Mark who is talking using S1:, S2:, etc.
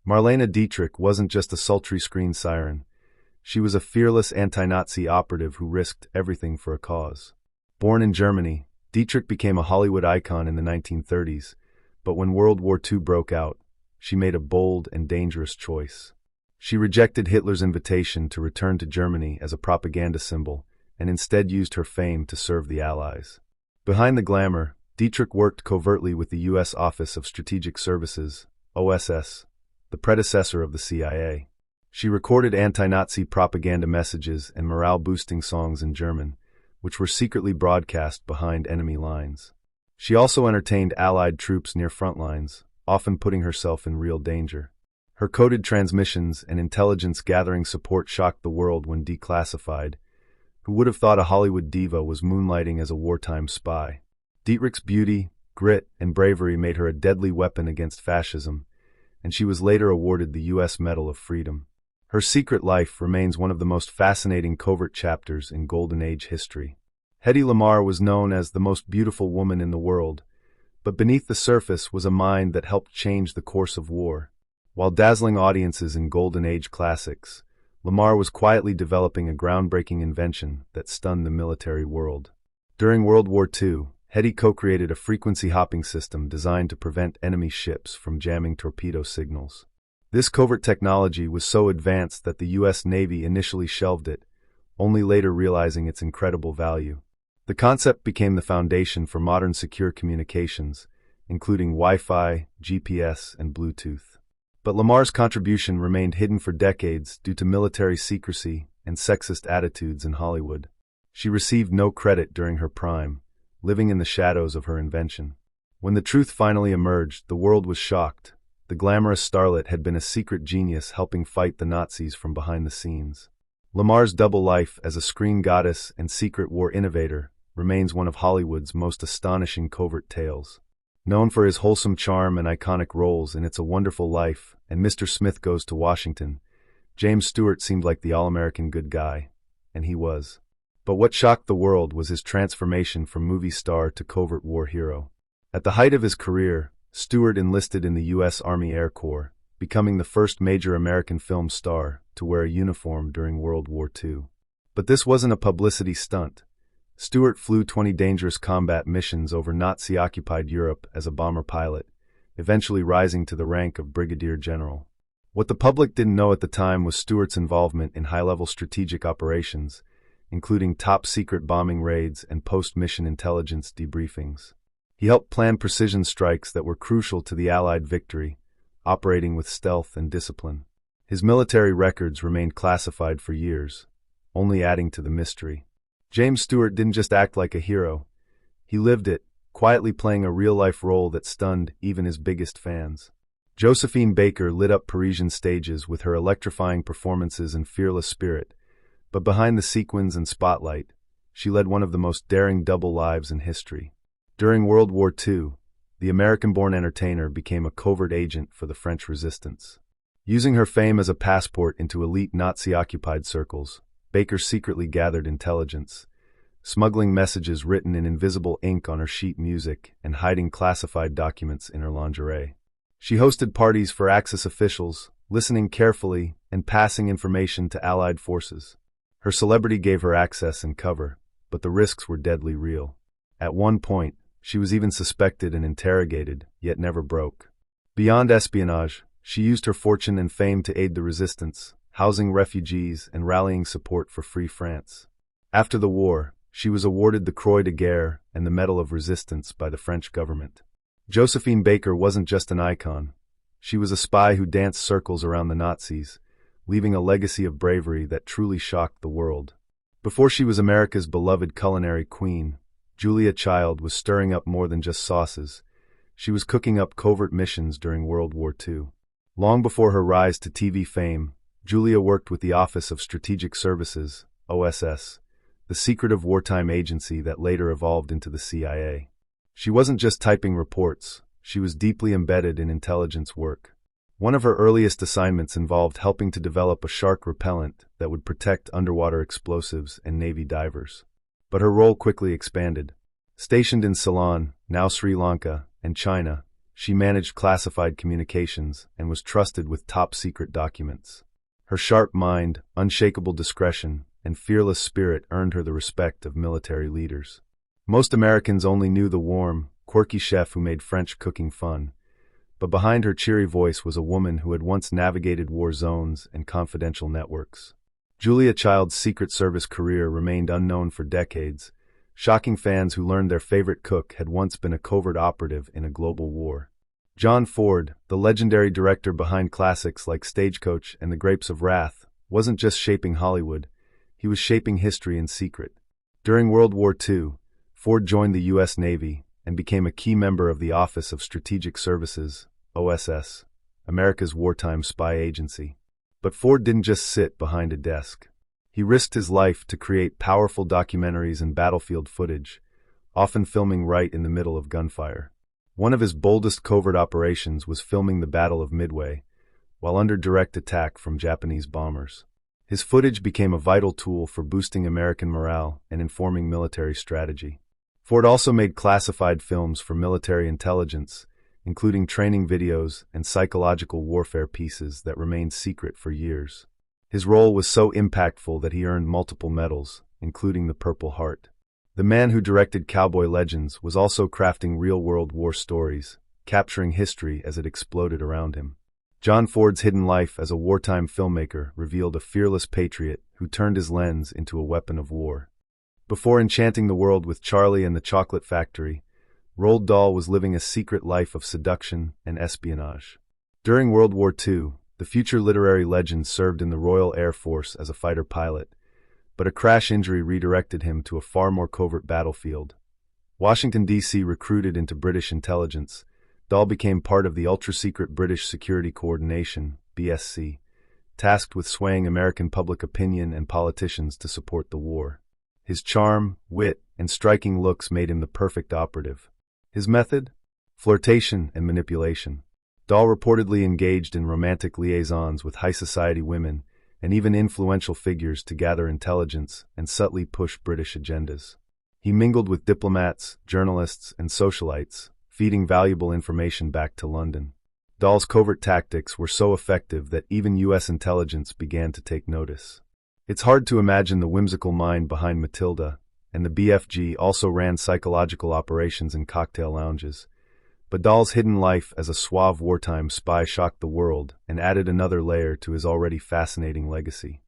S1: Marlene Dietrich wasn't just a sultry screen siren. She was a fearless anti-Nazi operative who risked everything for a cause. Born in Germany, Dietrich became a Hollywood icon in the 1930s, but when World War II broke out, she made a bold and dangerous choice. She rejected Hitler's invitation to return to Germany as a propaganda symbol and instead used her fame to serve the Allies. Behind the glamour, Dietrich worked covertly with the U.S. Office of Strategic Services, OSS, the predecessor of the CIA. She recorded anti-Nazi propaganda messages and morale-boosting songs in German, which were secretly broadcast behind enemy lines. She also entertained Allied troops near frontlines, often putting herself in real danger. Her coded transmissions and intelligence-gathering support shocked the world when declassified. Who would have thought a Hollywood diva was moonlighting as a wartime spy? Dietrich's beauty, grit, and bravery made her a deadly weapon against fascism, and she was later awarded the U.S. Medal of Freedom. Her secret life remains one of the most fascinating covert chapters in Golden Age history. Hedy Lamarr was known as the most beautiful woman in the world, but beneath the surface was a mind that helped change the course of war. While dazzling audiences in Golden Age classics, Lamarr was quietly developing a groundbreaking invention that stunned the military world. During World War II, Hedy co-created a frequency-hopping system designed to prevent enemy ships from jamming torpedo signals. This covert technology was so advanced that the U.S. Navy initially shelved it, only later realizing its incredible value. The concept became the foundation for modern secure communications, including Wi-Fi, GPS, and Bluetooth. But Lamarr's contribution remained hidden for decades due to military secrecy and sexist attitudes in Hollywood. She received no credit during her prime, living in the shadows of her invention. When the truth finally emerged, the world was shocked. The glamorous starlet had been a secret genius helping fight the Nazis from behind the scenes. Lamarr's double life as a screen goddess and secret war innovator remains one of Hollywood's most astonishing covert tales. Known for his wholesome charm and iconic roles in It's a Wonderful Life and Mr. Smith Goes to Washington, James Stewart seemed like the all-American good guy, and he was. But what shocked the world was his transformation from movie star to covert war hero. At the height of his career, Stewart enlisted in the U.S. Army Air Corps, becoming the first major American film star to wear a uniform during World War II. But this wasn't a publicity stunt. Stewart flew 20 dangerous combat missions over Nazi-occupied Europe as a bomber pilot, eventually rising to the rank of brigadier general. What the public didn't know at the time was Stewart's involvement in high-level strategic operations, including top-secret bombing raids and post-mission intelligence debriefings. He helped plan precision strikes that were crucial to the Allied victory, operating with stealth and discipline. His military records remained classified for years, only adding to the mystery. James Stewart didn't just act like a hero. He lived it, quietly playing a real-life role that stunned even his biggest fans. Josephine Baker lit up Parisian stages with her electrifying performances and fearless spirit, but behind the sequins and spotlight, she led one of the most daring double lives in history. During World War II, the American-born entertainer became a covert agent for the French resistance. Using her fame as a passport into elite Nazi-occupied circles, Baker secretly gathered intelligence, smuggling messages written in invisible ink on her sheet music and hiding classified documents in her lingerie. She hosted parties for Axis officials, listening carefully and passing information to Allied forces. Her celebrity gave her access and cover, but the risks were deadly real. At one point, she was even suspected and interrogated, yet never broke. Beyond espionage, she used her fortune and fame to aid the resistance, housing refugees and rallying support for Free France. After the war, she was awarded the Croix de Guerre and the Medal of Resistance by the French government. Josephine Baker wasn't just an icon. She was a spy who danced circles around the Nazis, leaving a legacy of bravery that truly shocked the world. Before she was America's beloved culinary queen, Julia Child was stirring up more than just sauces. She was cooking up covert missions during World War II. Long before her rise to TV fame, Julia worked with the Office of Strategic Services, OSS, the secretive wartime agency that later evolved into the CIA. She wasn't just typing reports, she was deeply embedded in intelligence work. One of her earliest assignments involved helping to develop a shark repellent that would protect underwater explosives and Navy divers. But her role quickly expanded. Stationed in Ceylon, now Sri Lanka, and China, She managed classified communications and was trusted with top-secret documents. Her sharp mind, unshakable discretion, and fearless spirit earned her the respect of military leaders. Most Americans only knew the warm, quirky chef who made French cooking fun, but behind her cheery voice was a woman who had once navigated war zones and confidential networks. Julia Child's Secret Service career remained unknown for decades, shocking fans who learned their favorite cook had once been a covert operative in a global war. John Ford, the legendary director behind classics like Stagecoach and The Grapes of Wrath, wasn't just shaping Hollywood, he was shaping history in secret. During World War II, Ford joined the U.S. Navy and became a key member of the Office of Strategic Services, OSS, America's wartime spy agency. But Ford didn't just sit behind a desk. He risked his life to create powerful documentaries and battlefield footage, often filming right in the middle of gunfire. One of his boldest covert operations was filming the Battle of Midway, while under direct attack from Japanese bombers. His footage became a vital tool for boosting American morale and informing military strategy. Ford also made classified films for military intelligence, including training videos and psychological warfare pieces that remained secret for years. His role was so impactful that he earned multiple medals, including the Purple Heart. The man who directed Cowboy Legends was also crafting real-world war stories, capturing history as it exploded around him. John Ford's hidden life as a wartime filmmaker revealed a fearless patriot who turned his lens into a weapon of war. Before enchanting the world with Charlie and the Chocolate Factory, Roald Dahl was living a secret life of seduction and espionage. During World War II, the future literary legend served in the Royal Air Force as a fighter pilot, but a crash injury redirected him to a far more covert battlefield. Washington, D.C. recruited into British intelligence, Dahl became part of the ultra-secret British Security Coordination, BSC, tasked with swaying American public opinion and politicians to support the war. His charm, wit, and striking looks made him the perfect operative. His method? Flirtation and manipulation. Dahl reportedly engaged in romantic liaisons with high society women and even influential figures to gather intelligence and subtly push British agendas. He mingled with diplomats, journalists, and socialites, feeding valuable information back to London. Dahl's covert tactics were so effective that even U.S. intelligence began to take notice. It's hard to imagine the whimsical mind behind Matilda, and the BFG also ran psychological operations in cocktail lounges. But Dahl's hidden life as a suave wartime spy shocked the world and added another layer to his already fascinating legacy.